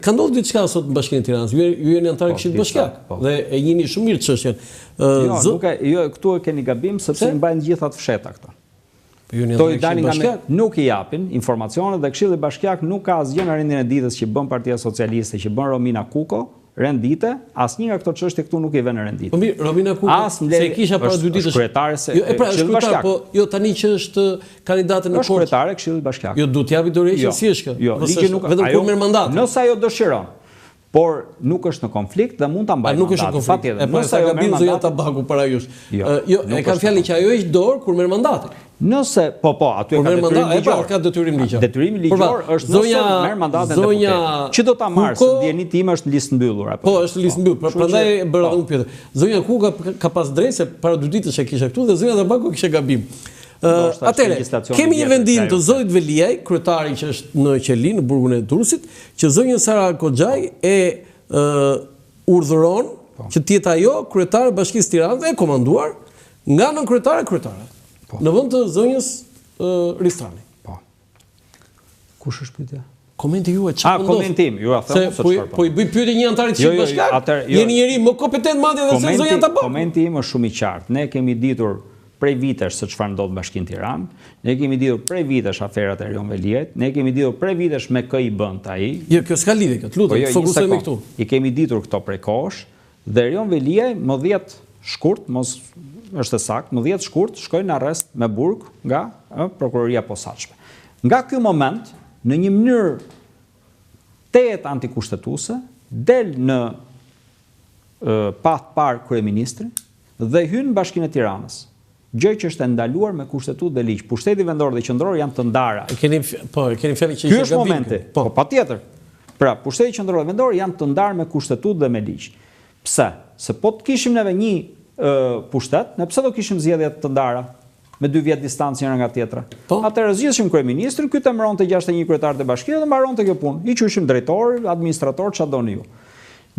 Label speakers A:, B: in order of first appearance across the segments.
A: Ka ndodhur diçka sot në Bashkinë e Tiranës. Ju jeni antar i Këshillit Bashkiak dhe e njihni shumë mirë çështjen.
B: Jo, këtu e keni gabim sepse i mbajnë gjitha të fsheta këto.
A: Këto
B: i dalin nuk i japin informacionet dhe Këshilli Bashkiak nuk ka asgjë në rendin e ditës që bën Partia Socialiste, që bën Romina Kuko, rendite, asnjë nga këto çështje këtu nuk i vën në rendite.
A: Po mirë, Romina Kuko, se kisha para 2 ditësh
B: kryetare se
A: Këshilli Bashkiak. Po jo tani që është kandidate në
B: Kurt. Është kryetare Këshilli Bashkiak.
A: Jo, duhet t'japi dorëheqje si është kjo.
B: Jo, ligji nuk
A: vetëm kur merr mandat.
B: Nëse ajo dëshiron, por nuk është në konflikt dhe mund ta mbajë.
A: Nuk është në konflikt. Nëse ajo gabim zonja Tabaku para jush. Jo, e kanë fjalën që ajo hiq dorë kur merr mandatin.
B: Nëse aty ka detyrim ligjor.
A: Ka detyrim ligjor.
B: Detyrimi ligjor është nëse merr mandatin deputet. Çi do ta marrë se dieni tim është listë mbyllur apo?
A: Po, është listë mbyllur. Prandaj bëra unë pyetje. Zonja Kuka ka pas drejtë se para 2 ditësh e kisha këtu dhe zonja Tabaku kishte gabim. Atëre, kemi një vendim të Zotit Veliaj, kryetari që është në Qeli, në burgun e Durrësit, që zonja Sara Koxhaj e urdhëron që të jetë ajo kryetare e Bashkisë Tiranës e komanduar nga nën kryetare. Në vend të zonjës Ristrani.
B: Po. Kush është pyetja?
A: Komenti juaj çfarë ndodh?
B: Komentim, ju a them se çfarë.
A: Po i bëj pyetje një antar i Këshillit Bashkiak. Jeni njëri më kompetent madje edhe se zonja Tabaku.
B: Komenti im është shumë i qartë. Ne kemi ditur prej vitesh se çfarë ndodh në Bashkinë Tiranë. Ne kemi ditur prej vitesh aferat e Erion Veliajt. Ne kemi ditur prej vitesh me kë i bën ai.
A: Jo, kjo s'ka lidhje këtë. Lutem, fokusojmë këtu.
B: I kemi ditur këto prej kohësh dhe Erion Veliaj më 10 shkurt, mos është sakt, më 10 shkurt shkojnë në arrest me burg nga prokuroria posaçme. Nga ky moment, në një mënyrë tejet antikushtetuese, del në parë kryeministrin dhe hyn në Bashkinë e Tiranës. Gjë që është ndaluar me kushtetutë dhe ligj. Pushteti vendor dhe qendror janë të ndara.
A: Keni fjalë që
B: ky është momenti. Po, patjetër. Pra, pushteti qendror dhe vendor janë të ndarë me kushtetutë dhe me ligj. Pse? Se po të kishim neve një pushtet, ne pse do kishim zgjedhje të ndara me 2 vjet distancë njëra nga tjetra. Atëherë zgjidhshim kryeministrin, ky të mbronte 61 kryetarët e bashkisë dhe mbaronte kjo punë. I quajshim drejtor, administrator, çfarë doni ju.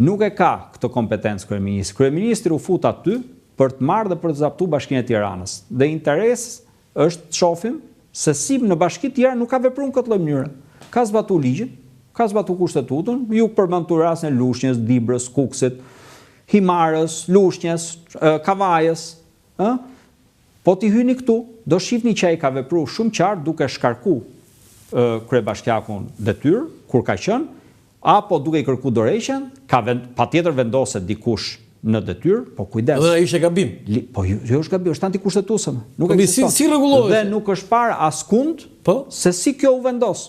B: Nuk e ka këtë kompetencë kryeministri. Kryeministri u fut aty për të marrë dhe për të zaptuar Bashkinë e Tiranës. Dhe interes është të shohim se si në bashki tjera nuk ka vepruar në këtë lloj mënyre. Ka zbatuar ligjin, ka zbatuar kushtetutën, ju përmendur rastin e Lushnjës, Dibrës, Kuksit, Himarës, Lushnjës, Kavajës, po t'i hyni këtu, do shifni që ai ka vepruar shumë qartë duke shkarku kryebashkiakun detyrë, kur ka qenë, apo duke i kërku dorëheqjen, patjetër vendoset dikush në detyrë, po kujdes.
A: Dhe ishte gabim.
B: Po jo është gabim, është antikushtetuese. Nuk
A: ekziston. Si rregullohet?
B: Dhe nuk është parë askund se si kjo u vendos.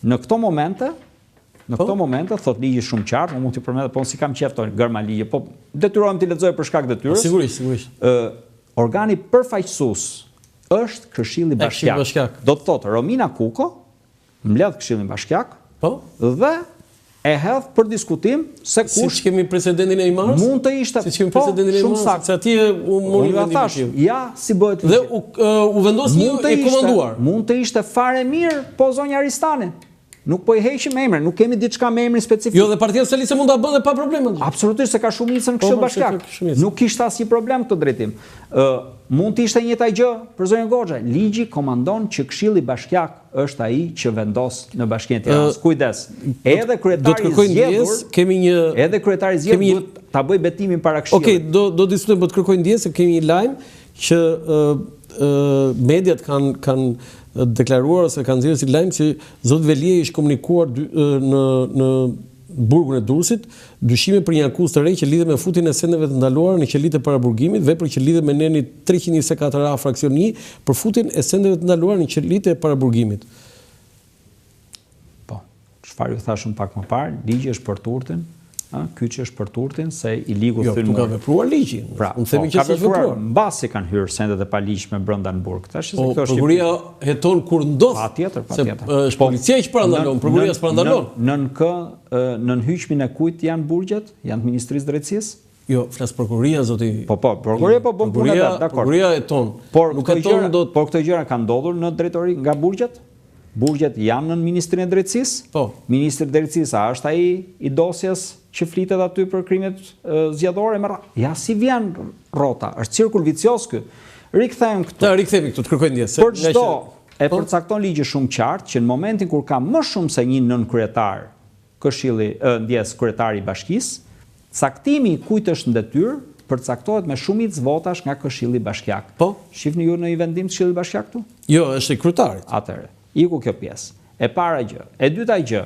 B: Në këto momente, thot ligji shumë qartë, mund t'i përmend, po si kam qefton gërma ligje, po detyrohem t'i lexoj për shkak detyrës.
A: Sigurisht.
B: Organi përfaqësues është Këshilli Bashkiak. Do të thotë Romina Kuko mbledh Këshillin Bashkiak, dhe e hedh për diskutim se kush
A: siç kemi precedentin e Imarës.
B: Mund të ishte.
A: Siç kemi precedentin e Imarës, se atje u mori vendimin.
B: Ja, si bëhet.
A: Dhe u vendos një e komanduar.
B: Mund të ishte fare mirë, po zonja Ristani. Nuk po i heqim emrin, nuk kemi diçka me emrin specifik.
A: Jo, dhe Partia Socialiste mund ta bënte pa probleme.
B: Absolutisht, se ka shumicën në Këshill Bashkiak. Nuk kishte asnjë problem këtë drejtim. Mund të ishte njëjta gjë për zonjën Goxha. Ligji komandon që Këshilli Bashkiak është ai që vendos në Bashkinë e Tiranës. Kujdes. Edhe kryetari i zgjedhur,
A: kemi një
B: edhe kryetari i zgjedhur duhet ta bëj betimin para Këshillit.
A: Okej, do diskutojmë, po të kërkoj ndjes se kemi një lajm që mediat kanë deklaruar ose kanë nxjerrë si lajm që zoti Veliaj është komunikuar në burgun e Durrësit dyshime për një akuzë të re që lidhet me futjen e sendeve të ndaluara në qelitë e paraburgimit, vepër që lidhet me neni 324A fraksion 1 për futjen e sendeve të ndaluara në qelitë e paraburgimit.
B: Po, çfarë ju thashëm pak më parë, ligji është për turtin. Kyçi është për turtin se i ligu thënë.
A: Jo, ka vepruar ligji.
B: Pra, unë themi që s'është vepruar. Mbasi kanë hyrë sendet e paligjshme brenda në burg. Tash se këto është.
A: Prokuria heton kur ndodh.
B: Patjetër.
A: Se është policia që parandalon, prokuria s'parandalon.
B: Nën hyjmin e kujt janë burgjet? Janë të Ministrisë Drejtësisë?
A: Jo, flas prokuria zoti.
B: Po, prokuria po bën punën e vet, dakor.
A: Prokuria heton.
B: Por këto gjëra kanë ndodhur në drejtori nga burgjet? Burgjet janë në Ministrinë e Drejtësisë?
A: Po.
B: Ministri i Drejtësisë a është ai i dosjes që flitet aty për krimet zgjedhore me ja si vjen rrota, është cirkul vicioz ky. Rikthejmë këtu.
A: Rikthemi këtu, të kërkoj ndjes.
B: Për çdo e përcakton ligji shumë qartë që në momentin kur ka më shumë se një nën kryetar Këshilli ndjes kryetari i bashkisë, caktimi i kujt është në detyrë përcaktohet me shumicë votash nga Këshilli Bashkiak.
A: Po.
B: Shihni ju në një vendim të Këshillit Bashkiak këtu?
A: Jo, është i kryetarit.
B: Atëherë, iku kjo pjesë. E para gjë. E dyta gjë,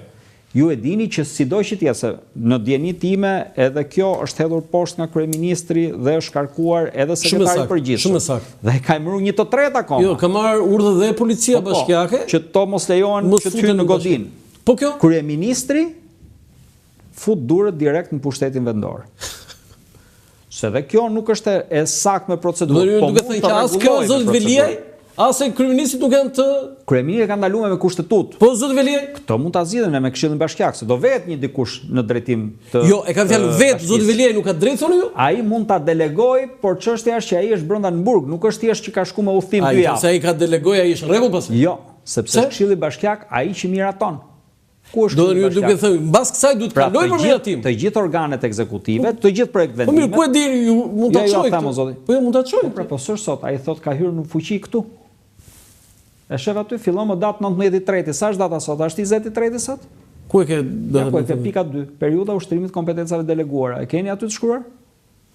B: ju e dini që sido që t'ja se në dienitë time edhe kjo është hedhur poshtë nga kryeministri dhe është shkarkuar edhe sekretari i përgjithshëm.
A: Shumë saktë.
B: Dhe ka emëruar një të tretë akoma.
A: Jo, ka marrë urdhë dhe policia bashkiake
B: që to mos lejohen që të hyjnë në godin.
A: Po kjo?
B: Kryeministri fut durët direkt në pushtetin vendor. Se dhe kjo nuk është e saktë me procedurën.
A: Po duke thënë që as kjo zot Veliaj, as e kryeministit nuk janë të
B: kryeministri ka ndaluar me kushtetutë.
A: Po zot Veliaj,
B: këto mund ta zgjidhen me Këshillin Bashkiak, se do vetë një dikush në drejtim të
A: Jo, e kam fjalë vetë zot Veliaj nuk ka drejt thonë ju?
B: Ai mund ta delegoj, por çështja është që ai është brenda në burg, nuk është thjesht që ka shkuar me udhtim 2 javë.
A: Ai sa ai ka delegoj ai është rregull pas?
B: Jo, sepse Këshilli Bashkiak ai që miraton. Ku është
A: do të duke thënë, mbas kësaj duhet të kaloj për miratim.
B: Të gjithë organet ekzekutive, të gjithë projekt vendime.
A: Po mirë, ku e dini ju mund ta çojë? Po jo mund ta çojë.
B: Po s'është sot, ai thot ka hyrë në fuqi këtu. E shef aty, fillon më datë 19/3. Sa është data sot? Është 20/3 sot?
A: Ku e ke
B: ku e ke pika 2, periudha ushtrimit kompetencave deleguara. E keni aty të shkruar?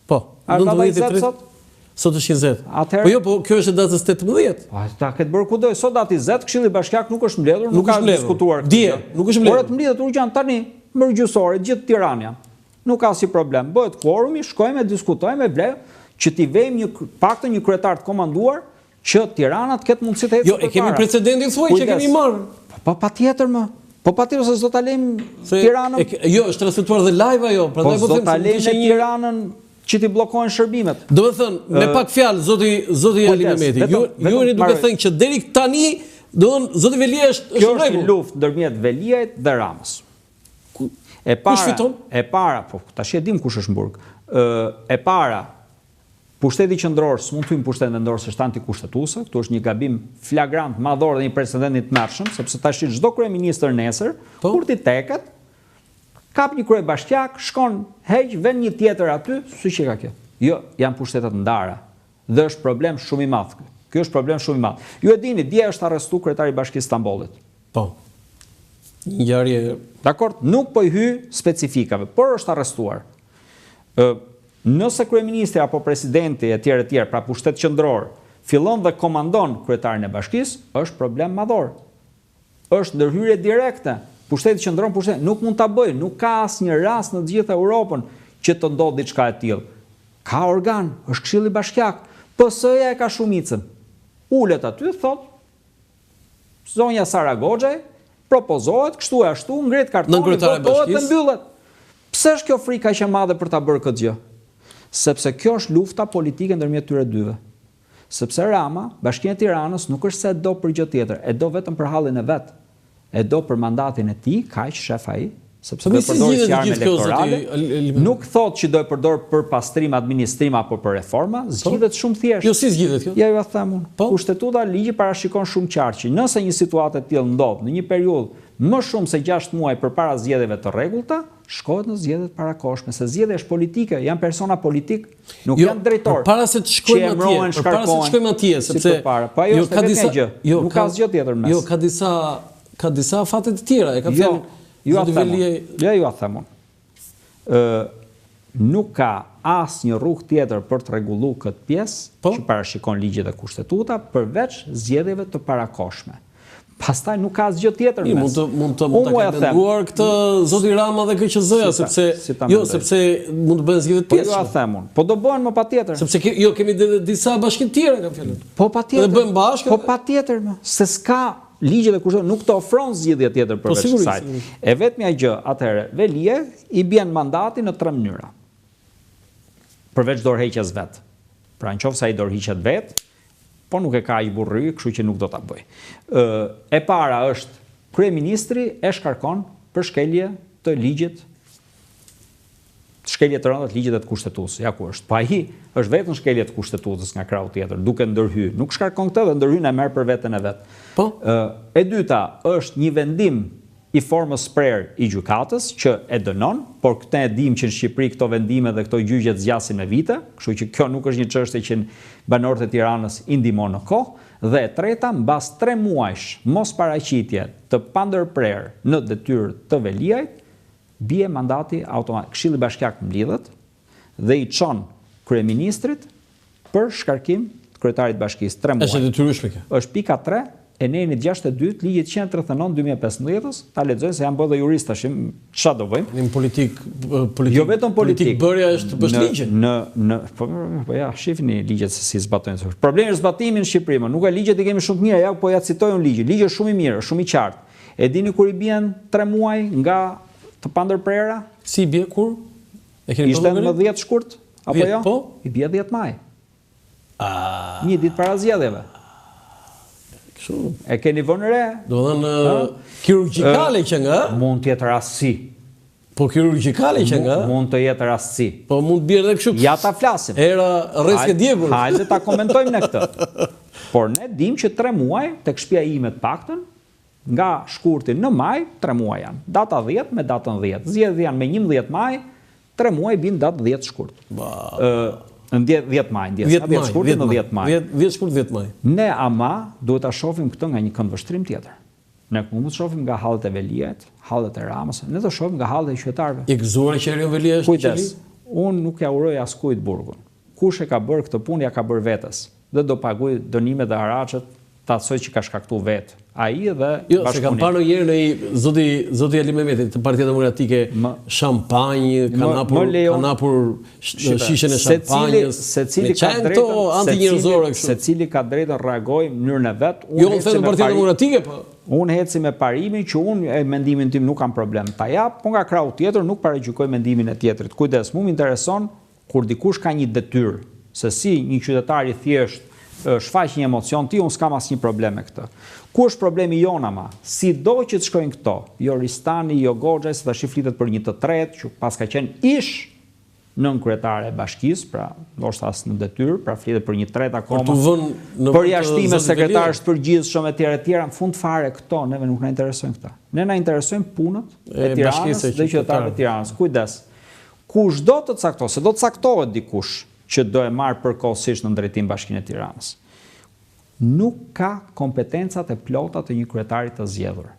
A: Po.
B: Është data 20 sot?
A: Sot është 20.
B: Atëherë.
A: Po jo, po kjo është datës 18.
B: Po ta ketë bërë kudo. Sot datë 20, Këshilli Bashkiak nuk është mbledhur, nuk ka diskutuar.
A: Dje, nuk është mbledhur.
B: Por të mbledhet urgjent tani, mëngjesore, gjithë Tirana. Nuk ka si problem. Bëhet kvorumi, shkojmë, diskutojmë, vlejmë që t'i vejmë paktën një kryetar të komanduar që Tirana të ketë mundësi të ecë.
A: Jo, e kemi precedentin thuaj që kemi marrë.
B: Po patjetër më. Po patjetër se do ta lejmë Tiranën.
A: Jo, është transmetuar dhe live ajo, prandaj po them
B: se do ta lejmë Tiranën që t'i blokojnë shërbimet.
A: Do të thënë, me pak fjalë, zoti Ali Mehmeti, ju jeni duke thënë që deri tani, do të thënë, zoti Veliaj është
B: kjo është një luftë ndërmjet Veliajt dhe Ramës.
A: Kush fiton?
B: E para, po tash e dim kush është në burg. E para, pushteti qendror s'mund të hyjë pushtet vendor se është antikushtetuese, këtu është një gabim flagrant madhor dhe një precedent i tmerrshëm, sepse tash çdo kryeministër nesër, kur ti teket, kap një krye bashkiak, shkon, heq, vën një tjetër aty, siç e ka kjo. Jo, janë pushtetet ndara. Dhe është problem shumë i madh. Ky është problem shumë i madh. Ju e dini, dje është arrestuar kryetari i Bashkisë Stambollit.
A: Po. Një ngjarje,
B: dakord, nuk po i hy specifikave, por është arrestuar. Nëse kryeministri apo presidenti etj, pra pushtet qendror, fillon dhe komandon kryetarin e bashkisë, është problem madhor. Është ndërhyrje direkte. Pushteti qendron nuk mund ta bëjë, nuk ka asnjë rast në të gjithë Europën që të ndodhë diçka e tillë. Ka organ, është Këshilli Bashkiak, PS-ja e ka shumicën. Ulet aty, thot, zonja Sara Goxhaj propozohet, kështu e ashtu, ngret kartonin, votohet dhe mbyllet. Pse është kjo frika që e madhe për ta bërë këtë gjë? Sepse kjo është lufta politike ndërmjet tyre dyve. Sepse Rama, Bashkia e Tiranës nuk është se do për gjë tjetër, e do vetëm për hallin e vet. E do për mandatin e tij, kaq shef ai, sepse do të përdorë si armë elektorale. Nuk thotë që do e përdor për pastrim, administrim apo për reforma, zgjidhet shumë thjesht.
A: Jo, si zgjidhet kjo?
B: Ja ju them unë. Kushtetuta ligji parashikon shumë qartë që nëse një situatë e tillë ndodh në një periudhë më shumë se 6 muaj përpara zgjedhjeve të rregullta, shkohet në zgjedhjet parakoshme, se zgjedhja është politike, janë persona politik, nuk janë drejtor.
A: Para se të shkojmë atje, sepse
B: jo ka disa gjë, nuk ka asgjë tjetër mes.
A: Jo, ka disa fate të tjera, e ka fjalë.
B: Ju a them unë. Nuk ka asnjë rrugë tjetër për të rregulluar këtë pjesë që parashikon ligji dhe kushtetuta përveç zgjedhjeve të parakoshme. Pastaj nuk ka asgjë tjetër mes.
A: Mund të menduar këtë zoti Rama dhe KQZ-ja, sepse mund të bëhen zgjedhje të
B: pjesë. Po ju a them unë. Po do bëhen më patjetër.
A: Sepse jo kemi disa bashki të tjera kam fjalën.
B: Po patjetër.
A: Dhe bëjmë bashkë.
B: Po patjetër më. Se s'ka ligji dhe kushtetuta nuk të ofron zgjedhje tjetër përveç kësaj. E vetmja gjë, atëherë Veliaj i bën mandati në 3 mënyra. Përveç dorëheqjes vet. Pra nëse ai dorëhiqet vet, po nuk e ka i burri, kështu që nuk do ta bëj. E para është kryeministri e shkarkon për shkelje të ligjit, shkelje të rënda të ligjit të kushtetutës. Ja ku është. Pa ai është vetëm shkelje të kushtetutës nga krau tjetër, duke ndërhyr. Nuk shkarkon këtë dhe ndërhyn e merr për veten e vet.
A: Po.
B: E dyta është një vendim i formës prerë i gjykatës që e dënon, por këtë e dim që në Shqipëri këto vendime dhe këto gjyqje zgjasin me vite, kështu që kjo nuk është një çështje që banorët e Tiranës i ndihmon në kohë. Dhe e treta, mbas 3 muajsh mos paraqitje të pandërprerë në detyrë të Veliajt, bie mandati automatik. Këshilli Bashkiak mblidhet dhe i çon kryeministrit për shkarkim të kryetarit bashkisë 3 muaj.
A: Është detyrueshme kjo.
B: Është pika 3 e neni 62 ligjit 139/2015, ta lexojnë se janë bërë dhe jurist tash, çfarë do bëjmë?
A: Në politik
B: jo vetëm politik
A: bërja është ligje.
B: Po ja, shifni ligjet se si zbatojnë. Problemi është zbatimi në Shqipëri, nuk e ligjet i kemi shumë të mira, ja po ja citoj unë ligj. Ligji është shumë i mirë, shumë i qartë. E dini kur i bien 3 muaj nga të pandërprera?
A: Si bie kur? E keni
B: ishte në 10 shkurt apo jo?
A: Po?
B: I bie 10 maj. Një ditë para zgjedhjeve. E keni vënë re?
A: Do thënë kirurgjikale që nga?
B: Mund të jetë rastësi.
A: Po kirurgjikale që nga?
B: Mund të jetë rastësi.
A: Po mund të bjerë dhe kështu.
B: Ja ta flasim.
A: Era rreske djegur.
B: Hajde ta komentojmë ne këtë. Por ne dim që 3 muaj tek shtëpia ime të paktën, nga shkurti në maj, 3 muaj janë. Data 10 me datën 10. Zgjedhjet janë me 11 maj, 3 muaj bin datë 10 shkurt. Në 10 maj, 10 shkurt në 10 maj.
A: 10 shkurt 10 maj.
B: Ne ama duhet ta shohim këtë nga një këndvështrim tjetër. Ne mund të shohim nga hallet e Veliajt, hallet e Ramës, ne do shohim nga hallet e qytetarëve.
A: I gëzuar që Erion Velia është
B: Kujdes, unë nuk ja uroj askujt burgun. Kush e ka bërë këtë punë, ja ka bërë vetes. Dhe do paguaj dënimet dhe haraqet të asoj që ka shkaktuar vetë. Ai dhe
A: jo, se kam parë njëherë në zoti Ali Mehmeti të Partia Demokratike shampanjë, kanë hapur shishen e shampanjës.
B: Secili ka drejtën, secili ka drejtën të reagojë në mënyrën e vet.
A: Jo, unë them Partia Demokratike, po.
B: Unë heci me parimin që unë e mendimin tim nuk kam problem ta jap, po nga krau tjetër nuk paragjykoj mendimin e tjetrit. Kujdes, mua më intereson kur dikush ka një detyrë, se si një qytetar i thjesht shfaq një emocion ti, unë s'kam asnjë problem me këtë. Ku është problemi jon ama? Sido që të shkojnë këto, jo Ristani, jo Goxha, se tash flitet për një të tretë, që pas ka qenë ish nën kryetare e bashkisë, pra ndoshta as në detyrë, pra flitet për një tretë akoma. Për jashtime sekretarësh përgjithshëm e tjera, në fund fare këto neve nuk na interesojnë këta. Ne na interesojnë punët e Tiranës dhe qytetarëve të Tiranës. Kujdes. Kush do të caktohet, se do të caktohet dikush që do e marrë përkohësisht në drejtim Bashkinë e Tiranës. Nuk ka kompetencat e plota të një kryetari të zgjedhur.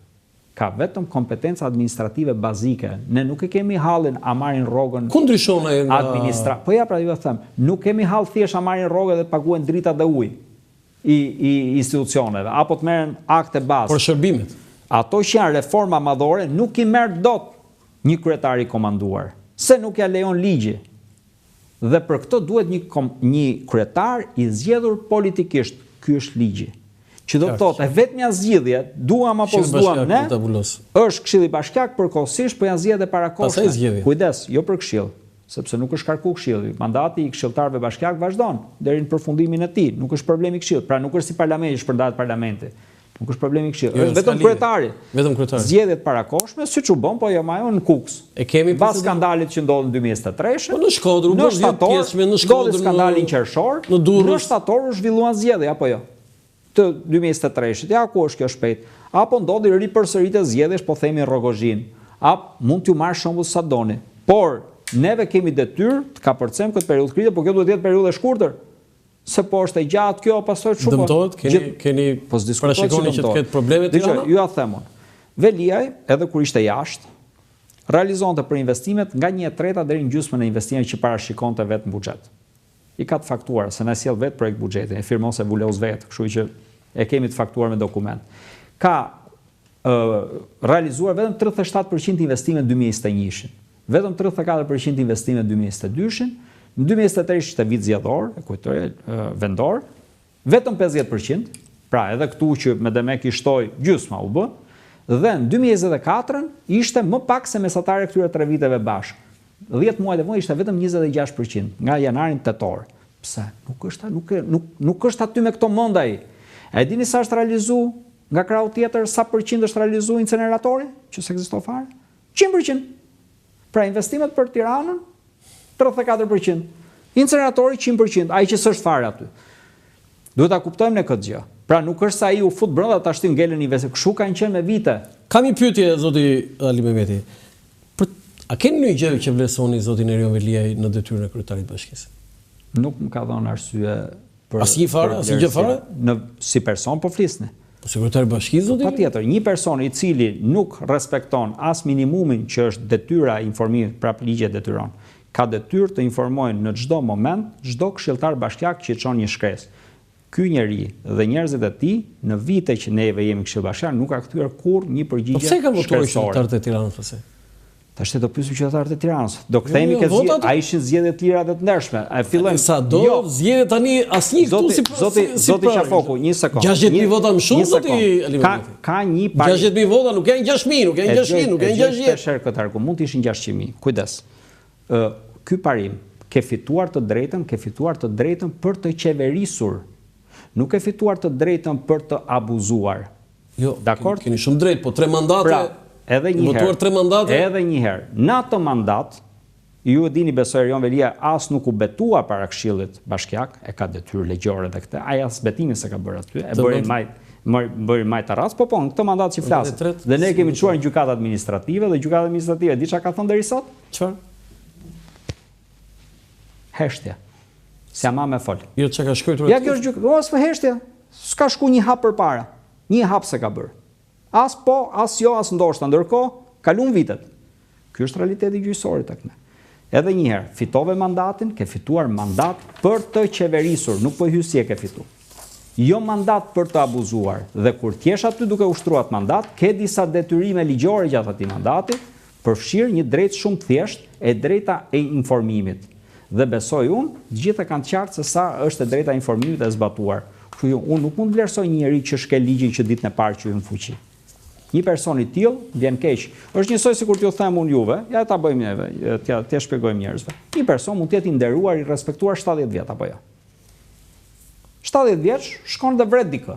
B: Ka vetëm kompetenca administrative bazike. Ne nuk e kemi hallin a marrin rrogën.
A: Ku ndryshon ai nga
B: Po ja, pra ju them, nuk kemi hall thjesht a marrin rrogën dhe paguajnë drita dhe ujë i institucioneve, apo të merren akte bazë.
A: Por shërbimet.
B: Ato që janë reforma madhore nuk i merr dot një kryetari komanduar, se nuk ja lejon ligji. Dhe për këtë duhet një kryetar i zgjedhur politikisht. Ky është ligji. Që do të thotë, vetmja zgjidhje, duam apo s'duam ne, është Këshilli Bashkiak përkohësisht, po janë zgjedhje parakohshme. Kujdes, jo për këshill, sepse nuk është karku këshilli. Mandati i këshilltarëve bashkiak vazhdon deri në përfundimin e tij. Nuk është problemi i këshillit. Pra nuk është si parlamenti, shpërndahet parlamenti. Nuk është problemi i këshillit. Është vetëm kryetari.
A: Vetëm kryetari.
B: Zgjedhjet parakohshme, siç u bën, po jo më në Kuks.
A: E kemi
B: pas skandalit që ndodhi në 2023.
A: Në Shkodër,
B: në Shkodër skandalin qershor. Në shtator u zhvilluan zgjedhje apo jo? Të 2023-shit. Ja ku është kjo shpejt? Apo ndodhi ripërsëritje zgjedhjesh, po themi Rrogozhin. Mund t'ju marr shembull sa doni. Por neve kemi detyrë të kapërcejmë këtë periudhë kritike, por kjo duhet të jetë periudhë e shkurtër. Se po është e gjatë kjo, pasoj shumë.
A: Dëmtohet, keni parashikoni që të ketë probleme të tjera?
B: Ju ja them unë. Veliaj, edhe kur ishte jashtë, realizonte për investimet nga 1/3 deri në gjysmën e investimeve që parashikonte vetë në buxhet. I ka të faktuar, se na sjell vetë projekt buxhetin, e firmon se vuleus vetë, kështu që e kemi të faktuar me dokument. Ka realizuar vetëm 37% investime në 2021-shin, vetëm 34% investime në 2022-shin, në 2023 ishte vit zgjedhor, e kujtoj, vendor, vetëm 50%, pra edhe këtu që me demek i shtoj gjysma u bë, dhe në 2024 ishte më pak se mesatare këtyre 3 viteve bashkë. 10 muajt e vonë ishte vetëm 26% nga janarin tetor. Pse? Nuk është aty me këto mend ai. A e dini sa është realizuar nga krau tjetër, sa përqind është realizuar incineratori që s'ekziston fare? 100%. Pra investimet për Tiranën 34%. Incineratori 100%, ai që s'është fare aty. Duhet ta kuptojmë ne këtë gjë. Pra nuk është sa ai u fut brenda ta shtin ngelën investim. Kështu kanë qenë me vite.
A: Kam një pyetje zoti Ali Mehmeti. A keni një gjë që vlerësoni zotin Erion Veliaj në detyrën e kryetarit të bashkisë?
B: Nuk më ka dhënë arsye për
A: asnjë fare, asnjë gjë fare?
B: Si person po flisni.
A: Po sekretari bashkisë zoti?
B: Patjetër, një person i cili nuk respekton as minimumin që është detyra e informimit, prap ligji e detyron, ka detyrë të informojnë në çdo moment çdo këshilltar bashkiak që çon një shkresë. Ky njeri dhe njerëzit e tij në vite që neve jemi këshill bashkiak nuk ka kthyer kurrë një përgjigje.
A: Po pse kanë votuar qytetarët e Tiranës pse?
B: Tash do pyesim qytetarët e Tiranës. Do kthehemi ke a ishin zgjedhje të lira dhe të ndershme. A fillojmë
A: sado zgjedhje tani asnjë këtu
B: zoti Qafoku, një sekond.
A: 60.000 vota më shumë zoti Alimenti.
B: Ka një parti
A: 60.000 vota, nuk janë 6.000, nuk janë 600, nuk janë 600.
B: Shër këtë argument, mund të ishin 600.000. Kujdes. Ky parim ke fituar të drejtën për të qeverisur. Nuk e fituar të drejtën për të abuzuar.
A: Jo, keni shumë drejt, po 3 mandate.
B: Pra, edhe një herë, në atë mandat, ju e dini besoj Erion Velia as nuk u betua para Këshillit Bashkiak, e ka detyrë legjore dhe këtë, ai as betimin se ka bërë aty, e bëri majt arras, po në këtë mandat që flasim. Dhe ne kemi çuar në gjykatë administrative dhe gjykata administrative di çka ka thënë deri sot?
A: Çfarë?
B: Heshtje. Se ama me fol.
A: Jo çka ka shkruar.
B: Ja kjo është gjykatë, s'po heshtje. S'ka shku një hap përpara. Një hap se ka bërë. As po, as jo, as ndoshta. Ndërkohë, kalun vitet. Ky është realiteti gjyqësor tek ne. Edhe një herë, fitove mandatin, ke fituar mandat për të qeverisur, nuk po hyj si e ke fitu. Jo mandat për të abuzuar. Dhe kur t'jesh aty duke ushtruar mandat, ke disa detyrime ligjore gjatë atij mandati, përfshirë një drejtë shumë thjesht e drejta e informimit. Dhe besoj unë, gjithë kanë qartë se sa është e drejta e informimit e zbatuar. Unë nuk mund të vlerësoj një njeri që shkel ligjin që ditën e parë që hyn në fuqi. Një person i tillë vjen keq. Është njësoj sikur t'ju them unë juve, ja ta bëjmë neve, t'ja shpjegojmë njerëzve. Një person mund të jetë i nderuar, i respektuar 70 vjet apo jo. 70 vjeç shkon dhe vret dikë.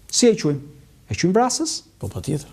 B: Si e quajmë? E quajmë vrasës?
A: Po patjetër.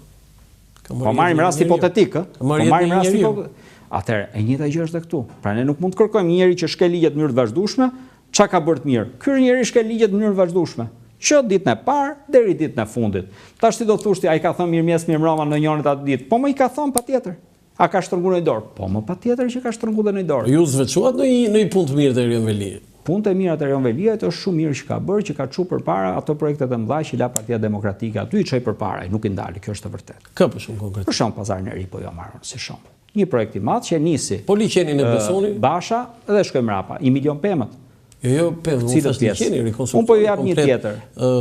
B: Po marrim rast hipotetik, ë? Po marrim rast hipotetik. Atëherë, e njëjta gjë është edhe këtu. Pra ne nuk mund të kërkojmë një njeri që shkel ligjet në mënyrë të vazhdueshme, çka ka bërë të mirë. Ky njeri shkel ligjet në mënyrë të vazhdueshme, që ditën e parë deri ditën e fundit. Tash ti do të thosh ti ai ka thënë mirëmjes mirëmbrëma në njërin atë ditë. Po më i ka thënë patjetër. A ka shtrënguar në dorë? Po më patjetër që ka shtrënguar në dorë.
A: Ju zveçuat në një punë të mirë të Erion Velia.
B: Punë e mira të Erion Velia është shumë mirë që ka bërë, që ka çu përpara ato projekte të mëdha që la Partia Demokratike aty i çoi përpara, nuk i ndali, kjo është e vërtetë.
A: Ka për shumë konkret.
B: Për shemb pazarin e ri po jo marrën si shumë. Një projekt i madh që nisi.
A: Po liçenin e Besoni,
B: Basha dhe shkoj mrapa, 1 milion pemët.
A: Jo, pemë, unë thash liçeni,
B: unë po ju jap një tjetër.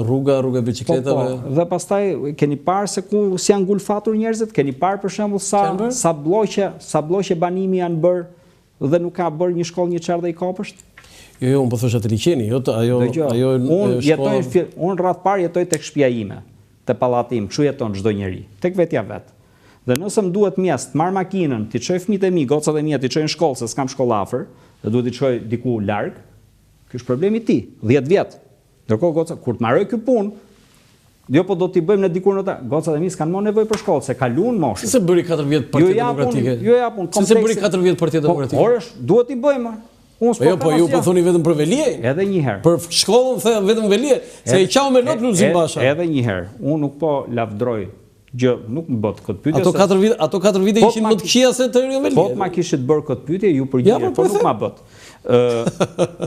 A: Rruga bicikletave.
B: Dhe pastaj keni parë se ku si janë ngulfatur njerëzit, keni parë për shembull sa blloqe banimi janë bërë dhe nuk ka bërë një shkollë një çardhë i kopësht.
A: Jo, unë po thosha të liçeni, jo ajo
B: unë rreth parë jetoj tek shtëpia ime, te pallati im, kështu jeton çdo njeri, tek vetja vet. Dhe nëse më duhet mjes të marr makinën, ti çoj fëmijët e mi, gocat e mia ti çoj në shkollë se s'kam shkollë afër, dhe duhet i çoj diku larg, ky është problemi i ti, 10 vjet. Ndërkohë gocat kur të marroj ky punë, jo po do t'i bëjmë në dikur në ta, gocat e mi s'kan më nevojë për shkollë, se kaluan moshën.
A: Se bëri 4 vjet Partia Demokratike.
B: Jo japun,
A: se bëri 4 vjet Partia Demokratike.
B: Po, duhet i bëjmë.
A: Po ju po thoni vetëm për Velie?
B: Edhe një herë.
A: Për shkollën the vetëm Velie, se i qau me lot Lulzim Basha.
B: Edhe një herë. Unë nuk po lavdroj gjë, nuk më bët këtë pyetje.
A: Ato 4 vite ishin më të këqija se të Erion Velia.
B: Po ma kishit bërë këtë pyetje, ju përgjigje, por nuk ma bët.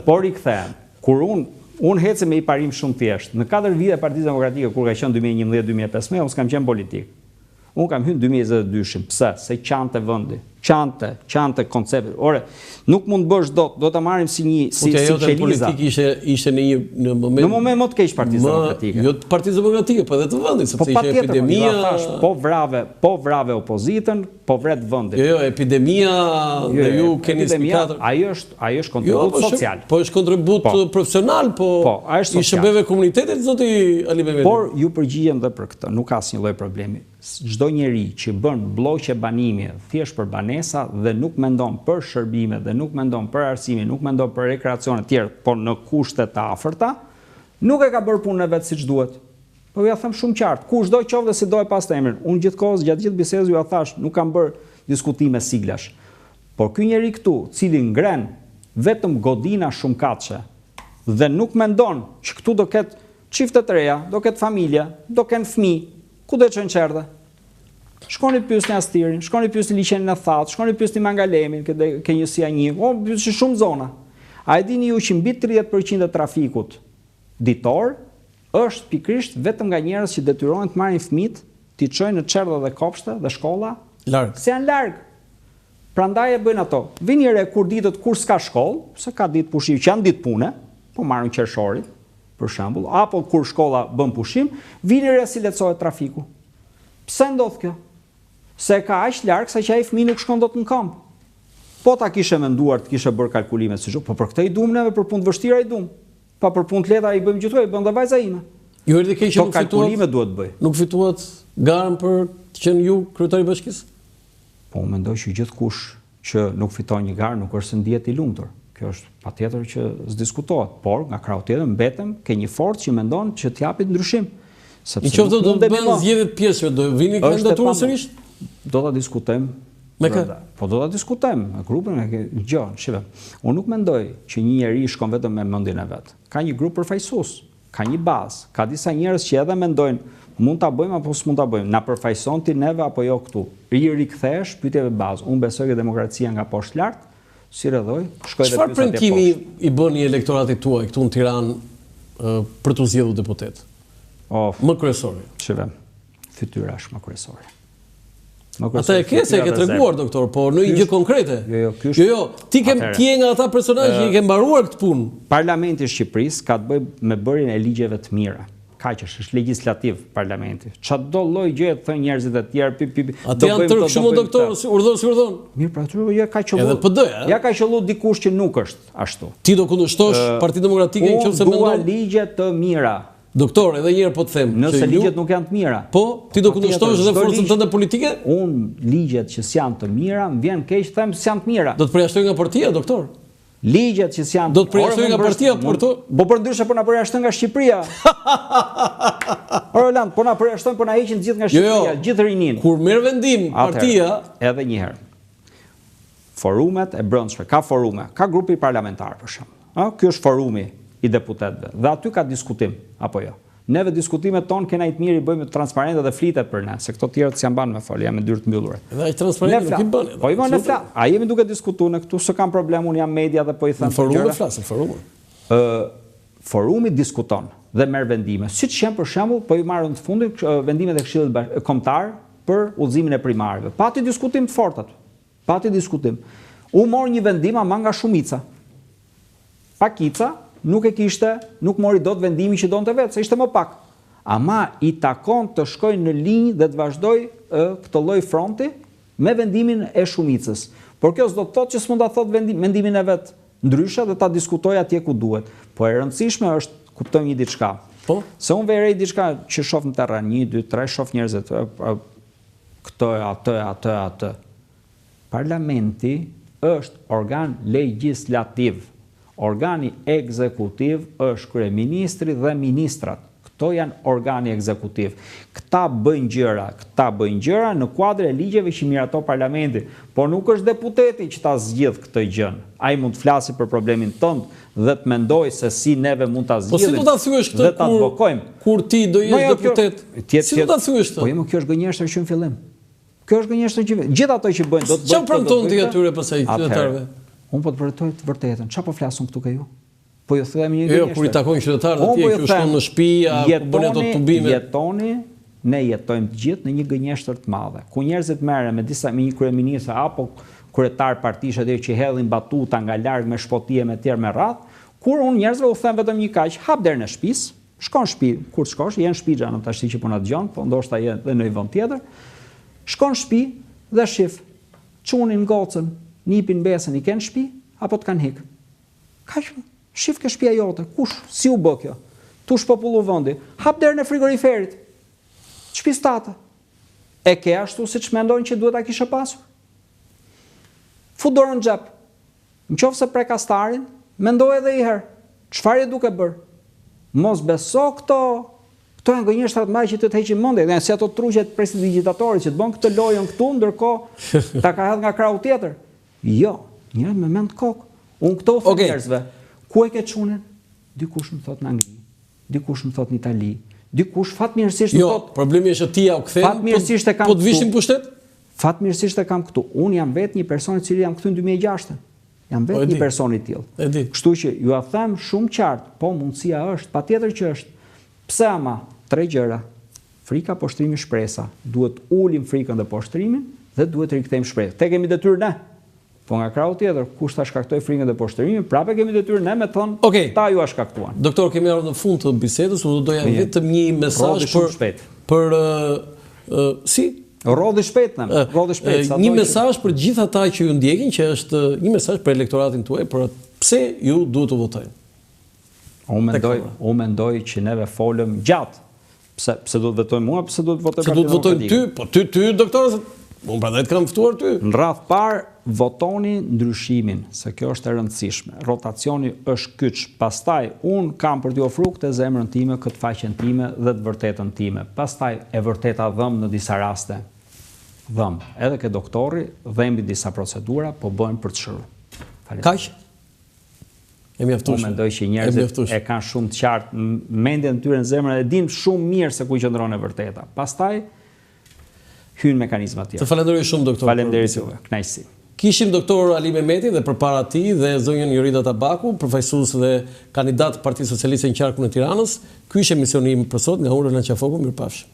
B: Por i kthehem. Kur unë hecem me i parim shumë thjesht. Në 4 vite Partia Demokratike kur ka qenë 2011-2015, unë s'kam qenë politik. Unë kam hyrë në 2022. Pse? Se qante vendi. Qante konceptet. Ore, nuk mund bësh dot, do ta marrim si një si çeliza.
A: Politik ishte në moment
B: më të keq Partisë Demokratike.
A: Jo të Partisë Demokratike, po edhe të vendit, sepse ishte epidemia.
B: Po vrave opozitën, po vret vendin.
A: Jo, epidemia dhe ju keni spikator.
B: Ajo është kontribut social.
A: Po është kontribut profesional, po i shërbeve komunitetit zoti Ali Mehmeti.
B: Por ju përgjigjem dhe për këtë, nuk ka asnjë lloj problemi. Çdo njeri që bën blloqe banimi thjesht për banesa dhe nuk mendon për shërbime dhe nuk mendon për arsime, nuk mendon për rekreacione të tjera, por në kushte të afërta, nuk e ka bërë punën e vet siç duhet. Po ja them shumë qartë, kushdo qoftë dhe si do e pas të emrin. Unë gjithkohës gjatë gjithë bisedës ju ja thash, nuk kam bërë diskutime siglash. Por ky njeri këtu, cili ngren vetëm godina shumëkatëshe dhe nuk mendon që këtu do ketë çifte të reja, do ketë familje, do kenë fëmijë, ku do të çojnë çerdhe? Shkoni pyesni Astirin, shkoni pyesni liçenin e Thatë, shkoni pyesni Mangalemin, ke njësia 1, pyesni shumë zona. A e dini ju që mbi 30% e trafikut ditor është pikërisht vetëm nga njerëz që detyrohen të marrin fëmijët, t'i çojnë në çerdhe dhe kopshte dhe shkolla,
A: larg.
B: Se janë larg. Prandaj e bëjnë ato. Vini re kur ditët kur s'ka shkollë, se ka ditë pushim, që janë ditë pune, po marrin qershorit, për shembull, apo kur shkolla bën pushim, vini re si lehtësohet trafiku. Pse ndodh kjo? Se ka aq larg sa që ai fëmijë nuk shkon dot në kamp. Po ta kishe menduar, të kishe bërë kalkulime si po për këtë i duam neve, për punë të vështira i duam. Pa për punë të lehta i bëjmë gjithë, i bën dhe vajza ime.
A: Jo erdhi keq që nuk
B: kalkulime duhet bëj.
A: Nuk fituat garën për të qenë ju kryetari i bashkisë?
B: Po unë mendoj që gjithkush që nuk fiton një garë nuk është se ndihet i lumtur. Kjo është patjetër që s'diskutohet, por nga krau tjetër mbetem ke një forcë që mendon që t'japi ndryshim.
A: Sepse nëse do të bëhen zgjedhje të pjesëve, do vini kandidaturën sërish?
B: Do ta diskutojmë.
A: Me kë?
B: Po do ta diskutojmë me grupin e gjë, shive. Unë nuk mendoj që një njeri shkon vetëm me mendjen e vet. Ka një grup përfaqësues, ka një bazë, ka disa njerëz që edhe mendojnë mund ta bëjmë apo s'mund ta bëjmë. Na përfaqëson ti neve apo jo këtu. Rikthehesh pyetjeve bazë. Unë besoj që demokracia nga poshtë lart, si rrëdhoj, shkoj dhe
A: çfarë premtimi i bëni elektoratit tuaj këtu në Tiranë për të zgjedhur deputet? Më kryesori.
B: Shive. Fytyra është më kryesore.
A: Ata e ke se e ke treguar doktor, po në një gjë konkrete. Jo, ti je nga ata personazhe që i ke mbaruar këtë punë.
B: Parlamenti i Shqipërisë ka të bëjë me bërjen e ligjeve të mira. Kaq është legislativ parlamenti. Çdo lloj gjëje të thënë njerëzit e tjerë
A: Atë janë tërë shumë doktor, urdhon si urdhon.
B: Mirë, pra aty ja ka qellu.
A: Edhe PD-ja.
B: Ja ka qellu dikush që nuk është ashtu.
A: Ti do kundërshtosh Partinë Demokratike nëse mendon?
B: Dua ligje të mira.
A: Doktor, edhe një herë po të them,
B: nëse ligjet nuk janë të mira.
A: Po, ti do kundërshtosh edhe forcën tënde politike?
B: Unë ligjet që s'janë të mira, më vjen keq them s'janë të mira.
A: Do të përjashtoj nga partia, doktor?
B: Ligjet që s'janë
A: do të përjashtoj nga partia, por to
B: po për ndryshe po na përjashton nga Shqipëria. Roland, po na përjashton, po na heqin gjithë nga Shqipëria, gjithë rinin.
A: Kur merr vendim partia,
B: edhe një herë. Forumet e brendshme, ka forume, ka grupi parlamentar për shemb. Ky është forumi i deputetëve. Dhe aty ka diskutim, apo jo. Neve diskutimet tonë kena i të mirë i bëjmë transparente dhe flitet për ne, se këto tjerët s'janë banë me folë, jam me dyrë të mbyllur.
A: Edhe aq transparente nuk i bën.
B: Po i bën në flas. A jemi duke diskutuar në këtu, s'kam problem, unë jam media dhe po i them.
A: Në forume flasim, forume.
B: Forumi diskuton dhe merr vendime. Siç janë për shembull, po i marrën të fundit vendimet e Këshillit Kombëtar për udhëzimin e primarëve. Pati diskutim të fortë aty. Pati diskutim. U mor një vendim ama nga shumica. Pakica nuk nuk mori dot vendimin që donte vetë, se ishte më pak. Ama i takon të shkojnë në linjë dhe të vazhdoj këtë lloj fronti me vendimin e shumicës. Por kjo s'do të thotë që s'mund ta thotë vendimin e vet ndryshe dhe ta diskutoj atje ku duhet. Po e rëndësishme është kuptojmë një diçka.
A: Po,
B: se unë verej diçka që shoh në terren, 1, 2, 3 shoh njerëzit këtë atë. Parlamenti është organ legjislativ. Organi ekzekutiv është kryeministri dhe ministrat. Këto janë organi ekzekutiv. Këta bëjnë gjëra në kuadër e ligjeve që miraton parlamenti, por nuk është deputeti që ta zgjidh këtë gjë. Ai mund të flasë për problemin tënd dhe të mendojë se si neve mund ta zgjidhim.
A: Po si do ta thyesh këtë kur ti do jesh deputet? Si do ta thyesh këtë?
B: Po jo, kjo është gënjeshtër që në fillim. Kjo është gënjeshtër që gjithë ato që bëjnë do të bëjnë.
A: Çfarë premton ti atyre pasaj qytetarëve?
B: Unë po të vërtetoj të vërtetën. Çfarë po flasun këtu ke ju? Po ju them një gjë.
A: Jo, kur i takojnë qytetarët atje që shkon në shtëpi, apo bën ato tubime.
B: Ne jetojmë të gjithë në një gënjeshtër të madhe. Ku njerëzit merren me një kryeminist apo kryetar partish atë që hedhin batuta nga larg me shpotije me tjerë me radh, kur unë njerëzve u them vetëm një kaq, hap derën e shtëpisë, shkon në shtëpi, kur shkosh, janë shtëpi xhanë tash që po na dëgjon, po ndoshta je edhe në një vend tjetër. Shkon në shtëpi dhe shif çunin gocën, nipin besën i kanë shtëpi apo të kanë hik. Kaq shif ke shtëpia jote, kush si u bë kjo? Tu shpopullu vendi. Hap derën e frigoriferit. Shtëpisë tate. E ke ashtu siç mendojnë që duhet ta kishe pasur? Fut dorën në xhep. Nëse prek astarin, mendoj edhe një herë, çfarë duke bër? Mos beso këto janë gënjeshtrat më që të heqin mendje, janë si ato truqet prestidigjitatorit që të bën këtë lojën këtu, ndërkohë ta ka hedh nga krau tjetër. Jo, njëri me mend kokë. Unë këto u them njerëzve. Ku e ke çunin? Dikush më thot në Angli, dikush më thot në Itali, dikush fatmirësisht më thot.
A: Jo, problemi është ti ja u kthen.
B: Fatmirësisht e kam.
A: Po të vishin pushtet?
B: Fatmirësisht e kam këtu. Unë jam vetë një person i cili jam këtu në 2006. Jam vetë një person i tillë. Kështu që ju a them shumë qartë, po mundësia është, patjetër që është, Pse ama? 3 gjëra. Frika, poshtrimi, shpresa. Duhet ulim frikën dhe poshtrimin dhe duhet rikthejmë shpresën. Te kemi detyrë ne. Po nga krau tjetër, kush ta shkaktoi frikën dhe poshtrimin, prapë kemi detyrë ne me thon, ta ju a shkaktuan.
A: Doktor, kemi ardhur në fund të bisedës, unë doja vetëm një mesazh për si
B: rodhi shpejt,
A: një mesazh për gjithë ata që ju ndjekin, që është një mesazh për elektoratin tuaj, për pse ju duhet të votojnë.
B: Unë mendoj që neve folëm gjatë. Pse duhet votojmë mua, pse duhet votojmë
A: Partinë Demokratike? Pse duhet votojmë ty? Po ty doktor, unë prandaj të kam ftuar ty.
B: Në radh parë votoni ndryshimin, se kjo është e rëndësishme. Rotacioni është kyç. Pastaj unë kam për t'ju ofruar këtë zemrën time, këtë faqen time dhe të vërtetën time. Pastaj e vërteta dhëm në disa raste. Dhëm, edhe ke doktori, dhembi disa procedura, po bëhen për të shëruar.
A: Kaq? E mjaftueshme.
B: Unë mendoj që njerëzit e kanë shumë të qartë mendjen e tyre në zemrën e dinë shumë mirë se ku qëndron e vërteta. Pastaj hyn mekanizma tjerë.
A: Të falenderoj shumë doktor.
B: Faleminderit juve. Kënaqësi.
A: Kishim doktor Ali Mehmeti dhe përpara tij dhe zonjën Jorida Tabaku, përfaqësues dhe kandidat Partisë Socialiste në qarkun e Tiranës. Ky ishte emisioni im për sot nga Ura në Qafoku. Mirupafshim.